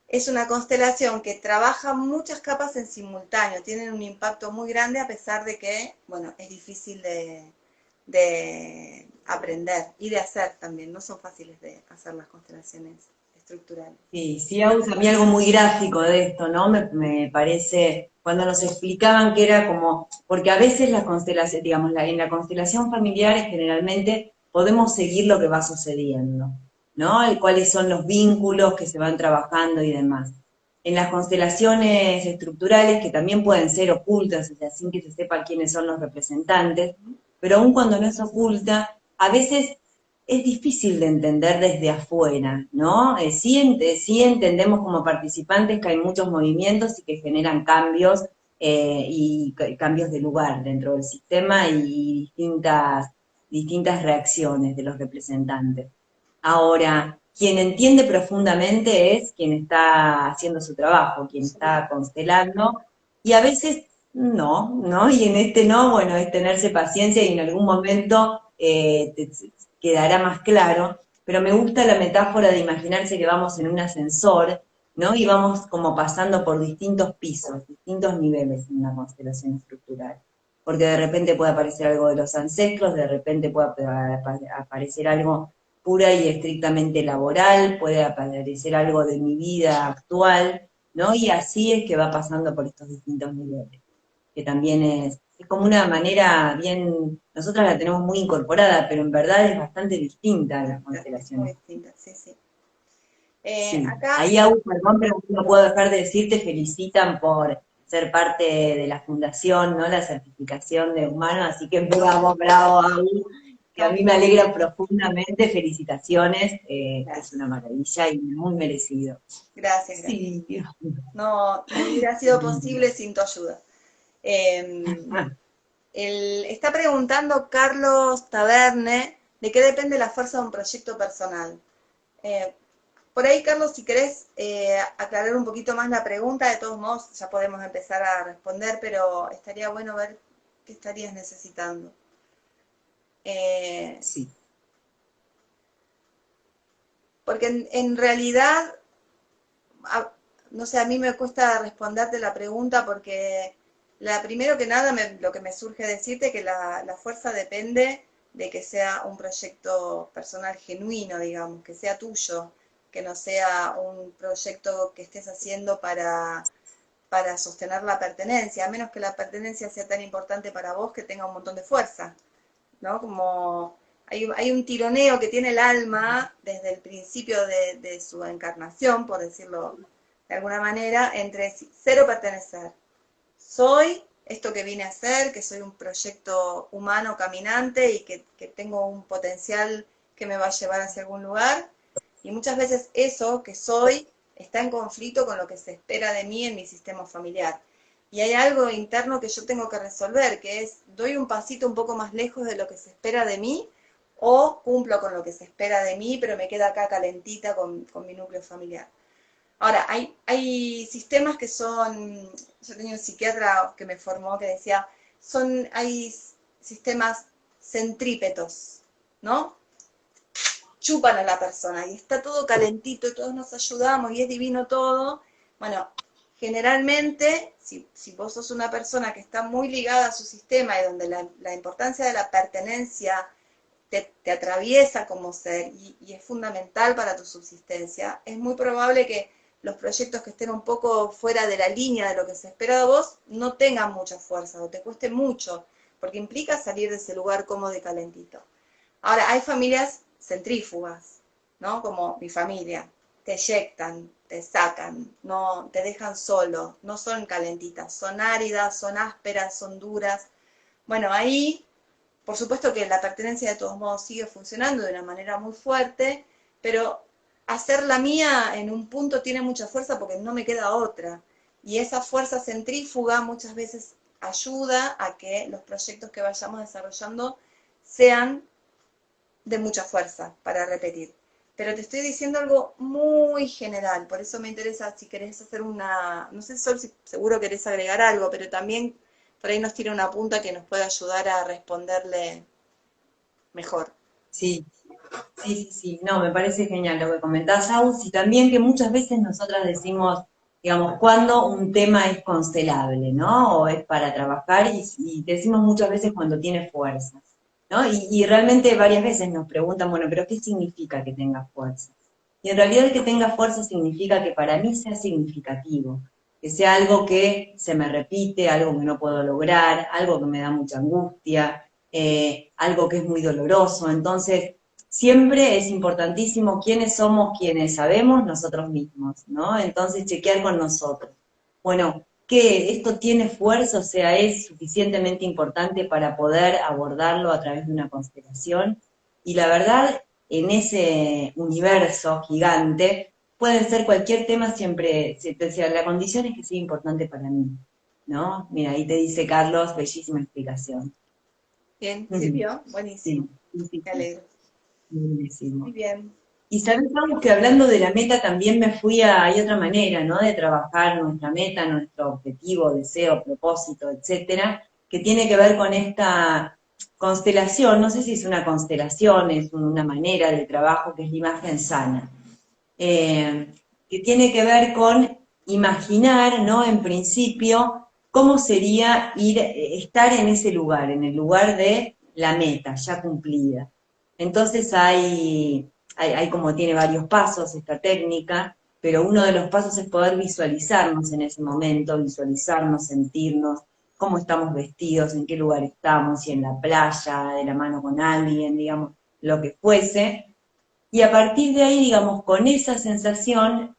[SPEAKER 1] es una constelación que trabaja muchas capas en simultáneo, tienen un impacto muy grande a pesar de que, bueno, es difícil de aprender y de hacer también, no son fáciles de hacer las constelaciones estructurales.
[SPEAKER 2] Sí, sí, Agus, a mí algo muy gráfico de esto, ¿no? Me parece, cuando nos explicaban que era como, porque a veces las constelaciones, digamos, en la constelación familiar generalmente podemos seguir lo que va sucediendo, ¿no? Cuáles son los vínculos que se van trabajando y demás. En las constelaciones estructurales, que también pueden ser ocultas, o sea, sin que se sepa quiénes son los representantes, pero aun cuando no es oculta, a veces es difícil de entender desde afuera, ¿no? Sí entendemos como participantes que hay muchos movimientos y que generan cambios y cambios de lugar dentro del sistema y distintas reacciones de los representantes. Ahora, quien entiende profundamente es quien está haciendo su trabajo, quien está constelando, y a veces no, ¿no? Y en este no, bueno, es tenerse paciencia y en algún momento quedará más claro, pero me gusta la metáfora de imaginarse que vamos en un ascensor, ¿no? Y vamos como pasando por distintos pisos, distintos niveles en una constelación estructural. porque de repente puede aparecer algo de los ancestros, de repente puede aparecer algo pura y estrictamente laboral, puede aparecer algo de mi vida actual, ¿no? Y así es que va pasando por estos distintos niveles, que también es como una manera bien, nosotras la tenemos muy incorporada, pero en verdad es bastante distinta a las
[SPEAKER 1] Es muy
[SPEAKER 2] constelaciones.
[SPEAKER 1] distinta, sí, sí.
[SPEAKER 2] Sí,
[SPEAKER 1] Acá,
[SPEAKER 2] ahí Agus, perdón, pero no puedo dejar de decir, te felicitan por ser parte de la fundación, ¿no? La certificación de humano, así que bravo, bravo, Agus, que a
[SPEAKER 1] no,
[SPEAKER 2] mí me alegra profundamente, felicitaciones, es
[SPEAKER 1] gracias,
[SPEAKER 2] una maravilla y muy merecido.
[SPEAKER 1] gracias, gracias.
[SPEAKER 2] Sí.
[SPEAKER 1] No, no hubiera sido posible sin tu ayuda. Eh, Está preguntando Carlos Taberne de qué depende la fuerza de un proyecto personal. Eh, por ahí, Carlos, si querés aclarar un poquito más la pregunta, de todos modos ya podemos empezar a responder, pero estaría bueno ver qué estarías necesitando. Eh,
[SPEAKER 2] Sí.
[SPEAKER 1] porque en realidad, no sé, a mí me cuesta responderte la pregunta porque primero que nada lo que me surge decirte es que la fuerza depende de que sea un proyecto personal genuino, digamos, que sea tuyo, que no sea un proyecto que estés haciendo para sostener la pertenencia, a menos que la pertenencia sea tan importante para vos que tenga un montón de fuerza, ¿no? Como hay un tironeo que tiene el alma desde el principio de su encarnación, por decirlo de alguna manera, entre ser o pertenecer. Soy esto que vine a ser, que soy un proyecto humano caminante y que tengo un potencial que me va a llevar hacia algún lugar. Y muchas veces eso que soy está en conflicto con lo que se espera de mí en mi sistema familiar. Y hay algo interno que yo tengo que resolver, que es, doy un pasito un poco más lejos de lo que se espera de mí o cumplo con lo que se espera de mí, pero me queda acá calentita con mi núcleo familiar. Ahora, hay sistemas que son, yo tenía un psiquiatra que me formó que decía, hay sistemas centrípetos, ¿no? Chupan a la persona y está todo calentito y todos nos ayudamos y es divino todo. Bueno, generalmente, si vos sos una persona que está muy ligada a su sistema y donde la importancia de la pertenencia te atraviesa como ser y es fundamental para tu subsistencia, es muy probable que los proyectos que estén un poco fuera de la línea de lo que se espera de vos no tengan mucha fuerza o te cueste mucho, porque implica salir de ese lugar cómodo y calentito. Ahora, hay familias centrífugas, ¿no? Como mi familia, te eyectan, te sacan, no te dejan solo, no son calentitas, son áridas, son ásperas, son duras. Bueno, ahí, por supuesto que la pertenencia de todos modos sigue funcionando de una manera muy fuerte, pero hacer la mía en un punto tiene mucha fuerza porque no me queda otra. Y esa fuerza centrífuga muchas veces ayuda a que los proyectos que vayamos desarrollando sean de mucha fuerza para repetir. Pero te estoy diciendo algo muy general, por eso me interesa si querés hacer no sé Sol, si seguro querés agregar algo, pero también por ahí nos tira una punta que nos puede ayudar a responderle mejor.
[SPEAKER 2] Sí, sí, sí, sí, no, me parece genial lo que comentás, Aus, y también que muchas veces nosotras decimos, digamos, cuando un tema es constelable, ¿no? O es para trabajar, y decimos muchas veces cuando tiene fuerzas, ¿no? Y realmente varias veces nos preguntan, bueno, pero ¿qué significa que tenga fuerza? Y en realidad el que tenga fuerza significa que para mí sea significativo, que sea algo que se me repite, algo que no puedo lograr, algo que me da mucha angustia, algo que es muy doloroso. Entonces, siempre es importantísimo quiénes somos, quienes sabemos nosotros mismos, ¿no? Entonces, chequear con nosotros. Bueno, ¿qué? ¿Esto tiene fuerza? O sea, ¿es suficientemente importante para poder abordarlo a través de una constelación? Y la verdad, en ese universo gigante, puede ser cualquier tema siempre, o sea, la condición es que sea importante para mí, ¿no? Mira, ahí te dice Carlos, bellísima explicación.
[SPEAKER 1] Bien, ¿sirvió?
[SPEAKER 2] Sí,
[SPEAKER 1] Buenísimo,
[SPEAKER 2] sí, sí,
[SPEAKER 1] me alegro. Muy
[SPEAKER 2] buenísimo.
[SPEAKER 1] bien.
[SPEAKER 2] Y sabes algo que hablando de la meta también me fui hay otra manera, ¿no? De trabajar nuestra meta, nuestro objetivo, deseo, propósito, etcétera, que tiene que ver con esta constelación, no sé si es una constelación, es una manera de trabajo que es la imagen sana, que tiene que ver con imaginar, ¿no? En principio, ¿cómo sería estar en ese lugar, en el lugar de la meta ya cumplida? Entonces hay como tiene varios pasos esta técnica, pero uno de los pasos es poder visualizarnos en ese momento, visualizarnos, sentirnos, cómo estamos vestidos, en qué lugar estamos, si en la playa, de la mano con alguien, digamos, lo que fuese. Y a partir de ahí, digamos, con esa sensación,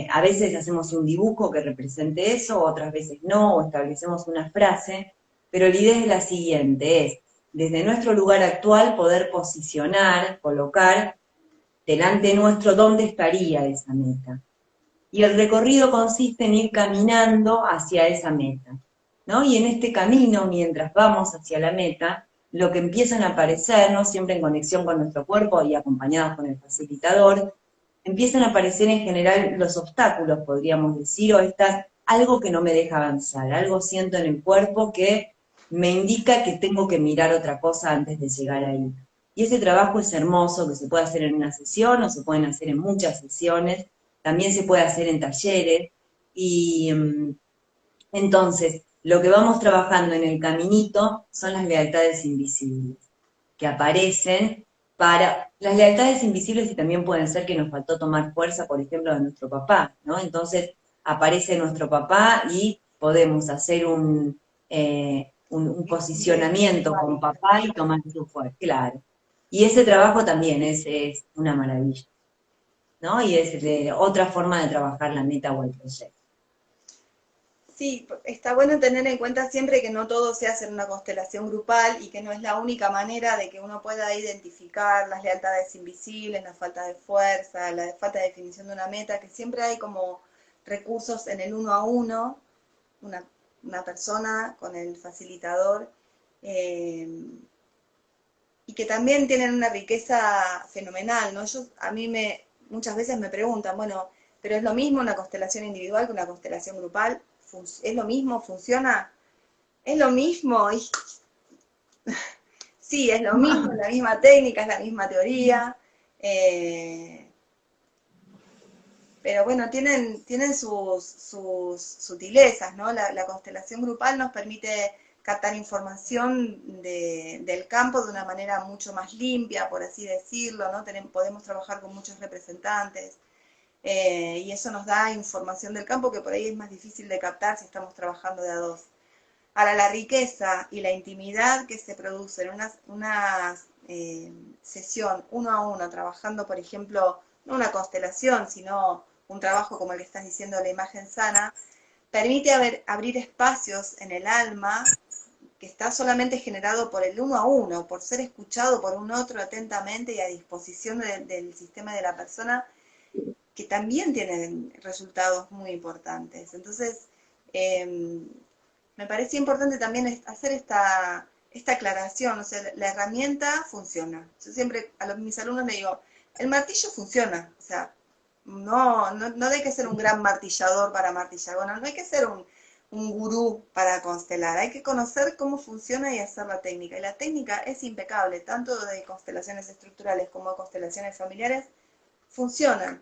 [SPEAKER 2] a veces hacemos un dibujo que represente eso, otras veces no, o establecemos una frase, pero la idea es la siguiente, es desde nuestro lugar actual poder posicionar, colocar delante nuestro dónde estaría esa meta. Y el recorrido consiste en ir caminando hacia esa meta, ¿no? Y en este camino, mientras vamos hacia la meta, lo que empiezan a aparecer, ¿no? Siempre en conexión con nuestro cuerpo y acompañados con el facilitador, empiezan a aparecer en general los obstáculos, podríamos decir, o algo que no me deja avanzar, algo siento en el cuerpo que me indica que tengo que mirar otra cosa antes de llegar ahí. Y ese trabajo es hermoso, que se puede hacer en una sesión o se pueden hacer en muchas sesiones, también se puede hacer en talleres, y entonces lo que vamos trabajando en el caminito son las lealtades invisibles, que aparecen para las lealtades invisibles y también pueden ser que nos faltó tomar fuerza, por ejemplo, de nuestro papá, ¿no? Entonces aparece nuestro papá y podemos hacer un posicionamiento con papá y tomar su fuerza, claro. Y ese trabajo también es una maravilla, ¿no? Y es otra forma de trabajar la meta o el proyecto.
[SPEAKER 1] Sí, está bueno tener en cuenta siempre que no todo se hace en una constelación grupal y que no es la única manera de que uno pueda identificar las lealtades invisibles, la falta de fuerza, la falta de definición de una meta, que siempre hay como recursos en el uno a uno, una, una persona con el facilitador, eh, y que también tienen una riqueza fenomenal, ¿no? Muchas veces me preguntan, bueno, pero es lo mismo una constelación individual que una constelación grupal, ¿es lo mismo? ¿Funciona? Es lo mismo, sí, es lo mismo, es la misma técnica, es la misma teoría, eh, pero bueno, tienen sus sutilezas, ¿no? La constelación grupal nos permite captar información del campo de una manera mucho más limpia, por así decirlo, ¿no? Podemos trabajar con muchos representantes, y eso nos da información del campo que por ahí es más difícil de captar si estamos trabajando de a dos. Ahora, la riqueza y la intimidad que se produce en una sesión uno a uno, trabajando, por ejemplo, no una constelación, sino un trabajo como el que estás diciendo, la imagen sana, permite abrir espacios en el alma que está solamente generado por el uno a uno, por ser escuchado por un otro atentamente y a disposición del sistema de la persona, que también tienen resultados muy importantes. Entonces, me parece importante también hacer esta aclaración, o sea, la herramienta funciona. Yo siempre a mis alumnos les digo, el martillo funciona, o sea, no hay que ser un gran martillador para martillar, bueno, no hay que ser un gurú para constelar, hay que conocer cómo funciona y hacer la técnica. Y la técnica es impecable, tanto de constelaciones estructurales como de constelaciones familiares, funcionan.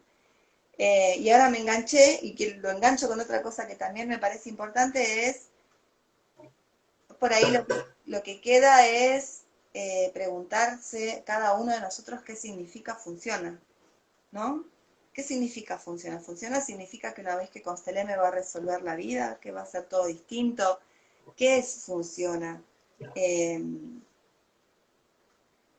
[SPEAKER 1] Y ahora me enganché, y que lo engancho con otra cosa que también me parece importante, es por ahí lo que queda es preguntarse cada uno de nosotros qué significa funciona, ¿no? ¿Qué significa funciona? Funciona significa que una vez que constelé me va a resolver la vida, que va a ser todo distinto. ¿Qué es funciona? Eh,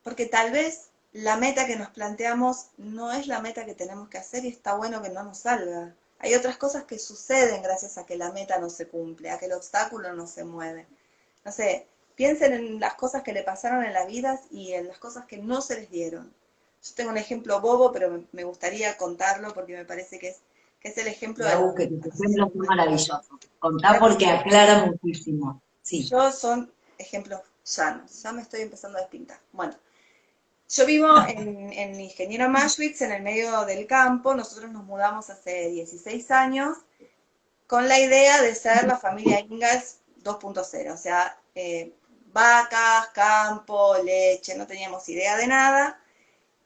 [SPEAKER 1] Porque tal vez la meta que nos planteamos no es la meta que tenemos que hacer y está bueno que no nos salga. Hay otras cosas que suceden gracias a que la meta no se cumple, a que el obstáculo no se mueve. No sé, piensen en las cosas que le pasaron en la vida y en las cosas que no se les dieron. Yo tengo un ejemplo bobo, pero me gustaría contarlo porque me parece que es el ejemplo de
[SPEAKER 2] Que tus
[SPEAKER 1] no sé si
[SPEAKER 2] ejemplos son maravillosos. Contá
[SPEAKER 1] gracias.
[SPEAKER 2] porque aclara muchísimo. Sí.
[SPEAKER 1] Yo son ejemplos sanos, ya me estoy empezando a despintar. Bueno, yo vivo en Ingeniero Maschwitz, en el medio del campo. Nosotros nos mudamos hace 16 años con la idea de ser la familia Ingalls 2.0, o sea, vacas, campo, leche, no teníamos idea de nada.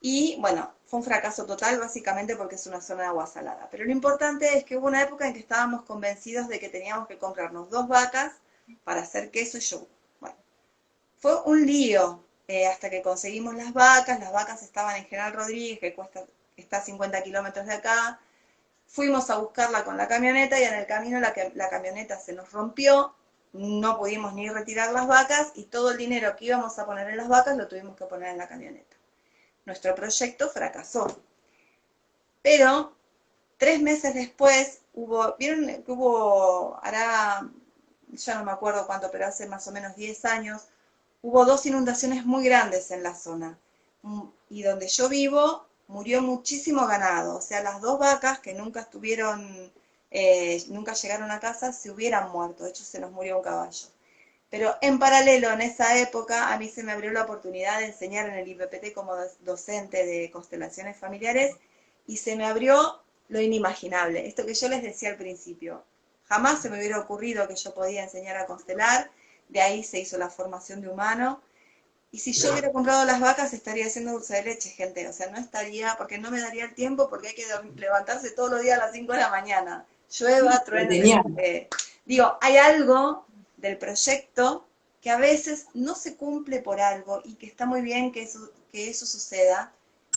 [SPEAKER 1] Y bueno, fue un fracaso total, básicamente porque es una zona de agua salada. Pero lo importante es que hubo una época en que estábamos convencidos de que teníamos que comprarnos 2 vacas para hacer queso y yogur. Bueno, fue un lío hasta que conseguimos las vacas estaban en General Rodríguez, está a 50 kilómetros de acá. Fuimos a buscarla con la camioneta y en el camino la camioneta se nos rompió, no pudimos ni retirar las vacas y todo el dinero que íbamos a poner en las vacas lo tuvimos que poner en la camioneta. Nuestro proyecto fracasó. Pero 3 meses después vieron que hará, ya no me acuerdo cuánto, pero hace más o menos 10 años, hubo 2 inundaciones muy grandes en la zona. Y donde yo vivo, murió muchísimo ganado. O sea, las 2 vacas que nunca nunca llegaron a casa, se hubieran muerto. De hecho, se nos murió un caballo. Pero en paralelo, en esa época, a mí se me abrió la oportunidad de enseñar en el IPPT como docente de constelaciones familiares y se me abrió lo inimaginable. Esto que yo les decía al principio. Jamás se me hubiera ocurrido que yo podía enseñar a constelar. De ahí se hizo la formación de humano. Y si yo hubiera comprado las vacas, estaría haciendo dulce de leche, gente. O sea, no estaría, porque no me daría el tiempo, porque hay que levantarse todos los días a las 5 de la mañana. Llueva, truene. Digo, hay algo del proyecto que a veces no se cumple por algo y que está muy bien que eso suceda.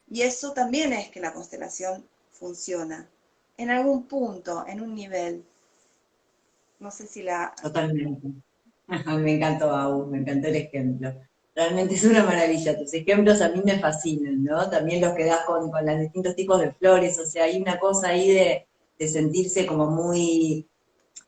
[SPEAKER 1] Y eso también es que la constelación funciona. En algún punto, en un nivel. No sé si la...
[SPEAKER 2] Totalmente. Me encantó, Agus, me encantó el ejemplo. Realmente es una maravilla. Tus ejemplos a mí me fascinan, ¿no? También los que das con los distintos tipos de flores. O sea, hay una cosa ahí de sentirse como muy,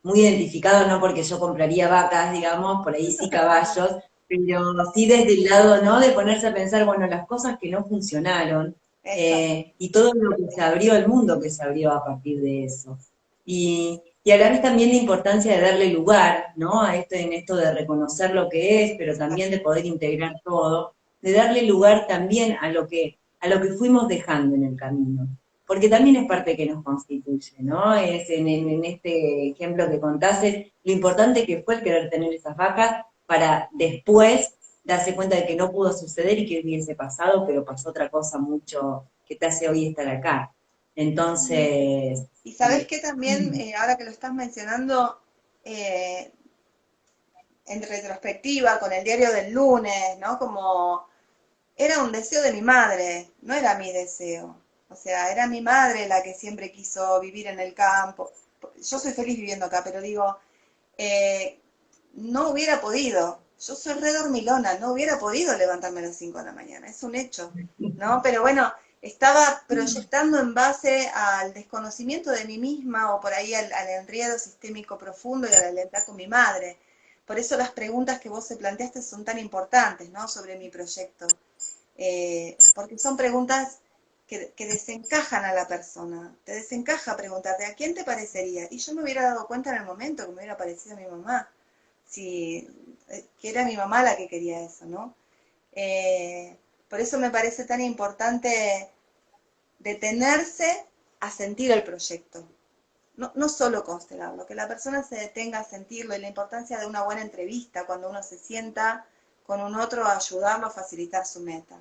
[SPEAKER 2] muy identificado, no porque yo compraría vacas, digamos, por ahí sí caballos, pero sí desde el lado, ¿no? De ponerse a pensar, bueno, las cosas que no funcionaron y todo lo que se abrió, el mundo que se abrió a partir de eso. Y a la vez también la importancia de darle lugar, ¿no? En esto de reconocer lo que es, pero también de poder integrar todo, de darle lugar también a lo que fuimos dejando en el camino. Porque también es parte que nos constituye, ¿no? Es en este ejemplo que contaste, lo importante que fue el querer tener esas vacas para después darse cuenta de que no pudo suceder y que hubiese pasado, pero pasó otra cosa mucho que te hace hoy estar acá. Entonces,
[SPEAKER 1] y sabes que también, ahora que lo estás mencionando, en retrospectiva, con el diario del lunes, ¿no? Como era un deseo de mi madre, no era mi deseo. O sea, era mi madre la que siempre quiso vivir en el campo. Yo soy feliz viviendo acá, pero digo, no hubiera podido. Yo soy re dormilona, no hubiera podido levantarme a las 5 de la mañana, es un hecho, ¿no? Pero bueno, estaba proyectando en base al desconocimiento de mí misma o por ahí al enredo sistémico profundo y a la lealtad con mi madre. Por eso las preguntas que vos se planteaste son tan importantes, ¿no? Sobre mi proyecto. Porque son preguntas que desencajan a la persona. Te desencaja preguntarte, ¿a quién te parecería? Y yo me hubiera dado cuenta en el momento que me hubiera parecido a mi mamá. Si, que era mi mamá la que quería eso, ¿no? Por eso me parece tan importante detenerse a sentir el proyecto. No solo constelarlo, que la persona se detenga a sentirlo y la importancia de una buena entrevista cuando uno se sienta con un otro a ayudarlo a facilitar su meta.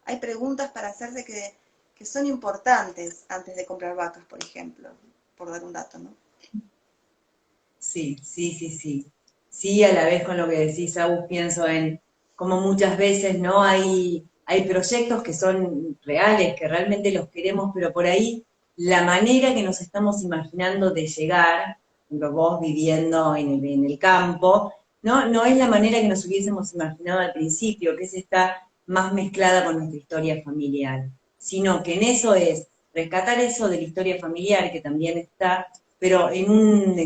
[SPEAKER 1] Hay preguntas para hacerse que son importantes antes de comprar vacas, por ejemplo, por dar un dato, ¿no?
[SPEAKER 2] Sí, sí, sí, sí. Sí, a la vez con lo que decís, Agus, pienso en cómo muchas veces, ¿no? Hay proyectos que son reales, que realmente los queremos, pero por ahí la manera que nos estamos imaginando de llegar, por ejemplo, vos viviendo en el campo, ¿no? No es la manera que nos hubiésemos imaginado al principio, que es esta más mezclada con nuestra historia familiar, sino que en eso es rescatar eso de la historia familiar, que también está, pero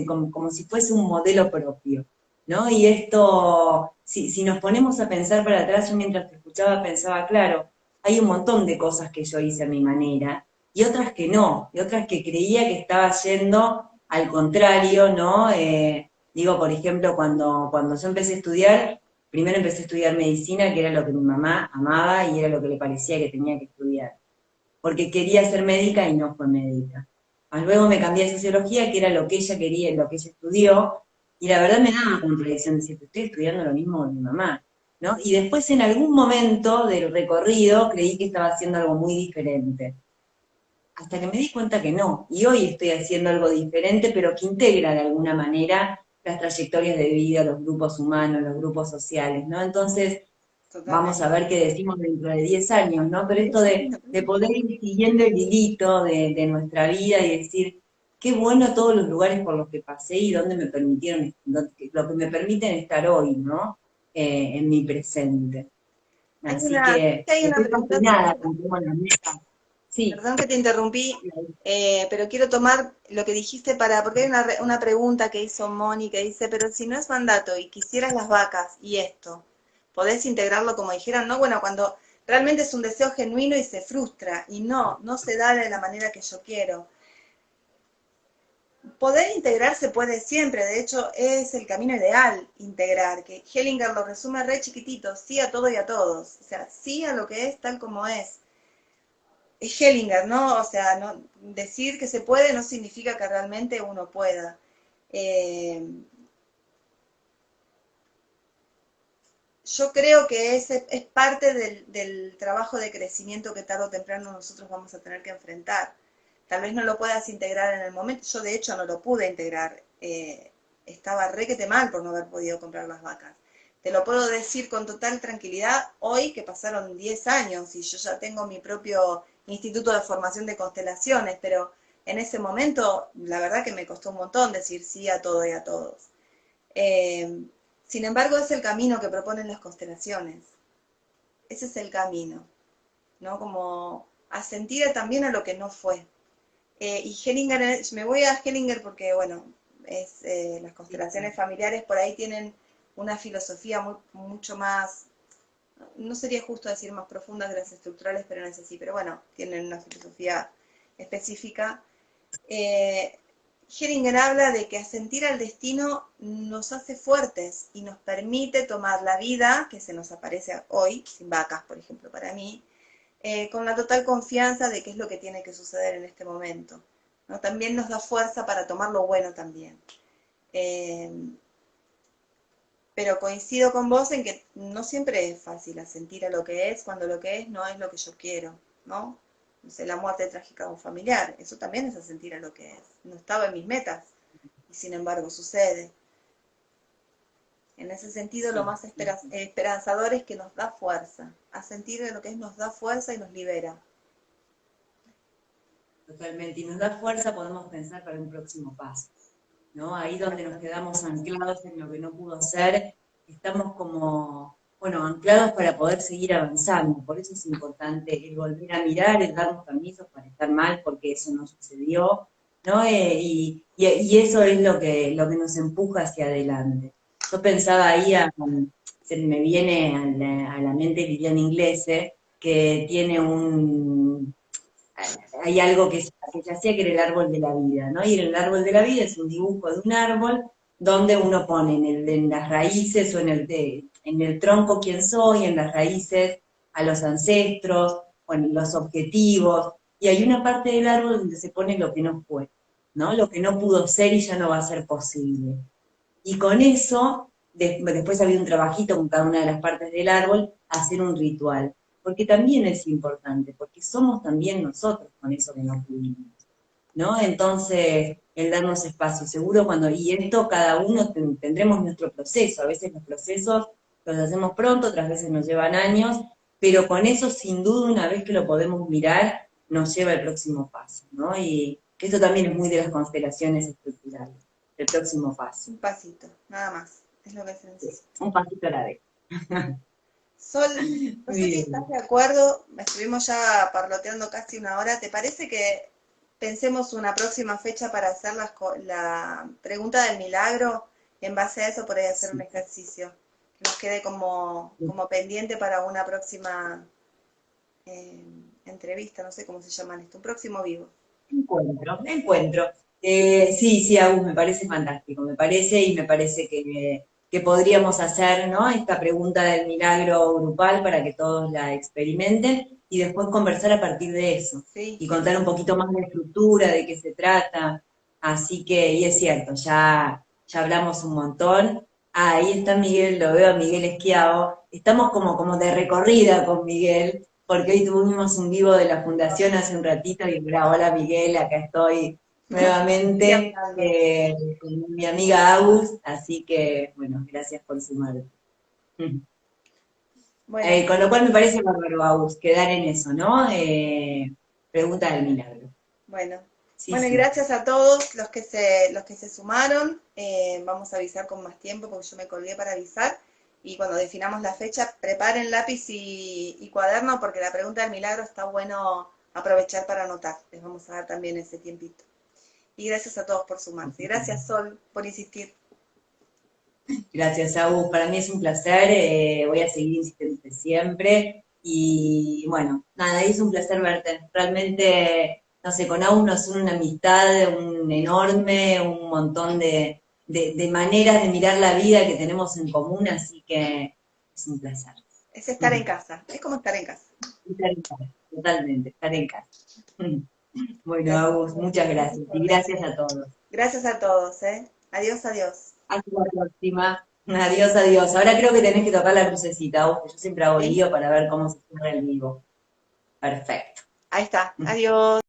[SPEAKER 2] como si fuese un modelo propio, ¿no? Y esto, si nos ponemos a pensar para atrás, yo mientras te escuchaba pensaba, claro, hay un montón de cosas que yo hice a mi manera, y otras que no, y otras que creía que estaba yendo al contrario, ¿no? Digo, por ejemplo, cuando yo empecé a estudiar, primero empecé a estudiar medicina, que era lo que mi mamá amaba y era lo que le parecía que tenía que estudiar, porque quería ser médica y no fue médica. Luego me cambié a sociología, que era lo que ella quería, lo que ella estudió, y la verdad me daba contradicción decir, estoy estudiando lo mismo que mi mamá, ¿no? Y después en algún momento del recorrido creí que estaba haciendo algo muy diferente. hasta que me di cuenta que no. Y hoy estoy haciendo algo diferente, pero que integra de alguna manera las trayectorias de vida, los grupos humanos, los grupos sociales, ¿no? Entonces, vamos a
[SPEAKER 1] Totalmente.
[SPEAKER 2] ver qué decimos dentro de 10 años, ¿no? Pero esto de poder ir siguiendo el hilito de nuestra vida y decir, qué bueno todos los lugares por los que pasé y dónde me permitieron, lo que me permiten estar hoy, ¿no? En mi presente. Así que
[SPEAKER 1] Hay una
[SPEAKER 2] estoy
[SPEAKER 1] pregunta
[SPEAKER 2] fascinada con cómo las metas. Sí.
[SPEAKER 1] Perdón que te interrumpí, pero quiero tomar lo que dijiste porque hay una pregunta que hizo Moni que dice, pero si no es mandato y quisieras las vacas y esto, ¿podés integrarlo como dijeron? No, bueno, cuando realmente es un deseo genuino y se frustra y no se da de la manera que yo quiero. Poder integrar se puede siempre, de hecho es el camino ideal integrar, que Hellinger lo resume re chiquitito, sí a todo y a todos, o sea, sí a lo que es tal como es Hellinger, ¿no? O sea, no, decir que se puede no significa que realmente uno pueda. Eh, yo creo que es parte del trabajo de crecimiento que tarde o temprano nosotros vamos a tener que enfrentar. Tal vez no lo puedas integrar en el momento. Yo, de hecho, no lo pude integrar. Estaba requete mal por no haber podido comprar las vacas. Te lo puedo decir con total tranquilidad hoy que pasaron 10 años y yo ya tengo mi propio instituto de formación de constelaciones, pero en ese momento la verdad que me costó un montón decir sí a todo y a todos. Eh, Sin embargo, es el camino que proponen las constelaciones. Ese es el camino, ¿no? Como asentir también a lo que no fue. Y Hellinger, me voy a Hellinger porque, bueno, las constelaciones familiares por ahí tienen una filosofía mucho más, no sería justo decir más profunda que las estructurales, pero no es así, pero bueno, tienen una filosofía específica. Eh, Heringer habla de que asentir al destino nos hace fuertes y nos permite tomar la vida que se nos aparece hoy, sin vacas, por ejemplo, para mí, con la total confianza de qué es lo que tiene que suceder en este momento, ¿no? También nos da fuerza para tomar lo bueno también. Eh, pero coincido con vos en que no siempre es fácil asentir a lo que es cuando lo que es no es lo que yo quiero, ¿no? No sé, la muerte trágica de un familiar, eso también es asentir a lo que es. No estaba en mis metas y sin embargo sucede. En ese sentido, lo
[SPEAKER 2] Sí,
[SPEAKER 1] más esperanzador es que nos da fuerza. Asentir a lo que es nos da fuerza y nos libera.
[SPEAKER 2] totalmente. Y nos da fuerza, podemos pensar para un próximo paso, ¿no? Ahí donde nos quedamos anclados en lo que no pudo ser, estamos como, bueno, anclados para poder seguir avanzando. Por eso es importante el volver a mirar, el darnos permisos para estar mal, porque eso no sucedió, ¿no? Y eso es lo que nos empuja hacia adelante. Yo pensaba ahí, se me viene a la mente Liliana Inglese, que tiene hay algo que se hacía que era el árbol de la vida, ¿no? Y el árbol de la vida es un dibujo de un árbol donde uno pone en las raíces o en el tronco quién soy, en las raíces a los ancestros, o en los objetivos, y hay una parte del árbol donde se pone lo que no fue, ¿no? Lo que no pudo ser y ya no va a ser posible. Y con eso, después había un trabajito con cada una de las partes del árbol, hacer un ritual. Porque también es importante, porque somos también nosotros con eso que no pudimos, ¿no? Entonces, el darnos espacio seguro y esto cada uno tendremos nuestro proceso. A veces los procesos los hacemos pronto, otras veces nos llevan años, pero con eso, sin duda, una vez que lo podemos mirar, nos lleva al próximo paso, ¿no? Y que eso también es muy de las constelaciones estructurales, el próximo paso.
[SPEAKER 1] Un pasito, nada más. Es lo que se necesita.
[SPEAKER 2] Un pasito a la vez.
[SPEAKER 1] Sol, no sé si estás
[SPEAKER 2] Bien.
[SPEAKER 1] de acuerdo, estuvimos ya parloteando casi una hora. ¿Te parece que pensemos una próxima fecha para hacer la pregunta del milagro? En base a eso, por ahí hacer un
[SPEAKER 2] Sí.
[SPEAKER 1] ejercicio que nos quede como pendiente para una próxima eh, entrevista, no sé cómo se llaman esto, un próximo vivo.
[SPEAKER 2] Encuentro. Sí, sí, Agus, me parece fantástico, me parece que podríamos hacer, ¿no? Esta pregunta del milagro grupal para que todos la experimenten y después conversar a partir de eso
[SPEAKER 1] Sí,
[SPEAKER 2] y contar un
[SPEAKER 1] genial.
[SPEAKER 2] poquito más de la estructura, de qué se trata. Así que, y es cierto, ya hablamos un montón. Ah, ahí está Miguel, lo veo a Miguel Esquiavo. Estamos como de recorrida con Miguel. porque hoy tuvimos un vivo de la Fundación hace un ratito y ahora, hola Miguel, acá estoy nuevamente con mi amiga Agus, así que, bueno, gracias por sumarte.
[SPEAKER 1] Bueno,
[SPEAKER 2] Con lo cual me parece bárbaro, Agus, quedar en eso, ¿no? Pregunta del milagro.
[SPEAKER 1] bueno.
[SPEAKER 2] Sí,
[SPEAKER 1] Bueno, y
[SPEAKER 2] sí.
[SPEAKER 1] gracias a todos los que se sumaron. Vamos a avisar con más tiempo porque yo me colgué para avisar. Y cuando definamos la fecha, preparen lápiz y cuaderno porque la pregunta del milagro está bueno aprovechar para anotar. Les vamos a dar también ese tiempito. Y gracias a todos por sumarse. Gracias, Sol, por insistir.
[SPEAKER 2] Gracias, Agus. Para mí es un placer. Voy a seguir insistiendo siempre. Y bueno, nada, es un placer verte. Realmente, no sé, con Agus nos une una amistad, un enorme, un montón de maneras de mirar la vida que tenemos en común, así que es un placer.
[SPEAKER 1] Es estar en casa. Es como estar en casa.
[SPEAKER 2] Estar en casa, totalmente, estar en casa. Bueno,
[SPEAKER 1] Gracias,
[SPEAKER 2] Agus, muchas gracias. Y gracias a todos.
[SPEAKER 1] gracias a todos, ¿eh? Adiós, adiós.
[SPEAKER 2] Hasta la próxima. Adiós, adiós. Ahora creo que tenés que tocar la lucecita, vos, que yo siempre hago
[SPEAKER 1] ¿Sí?
[SPEAKER 2] lío para ver cómo se cierra el vivo. Perfecto.
[SPEAKER 1] Ahí está. Adiós.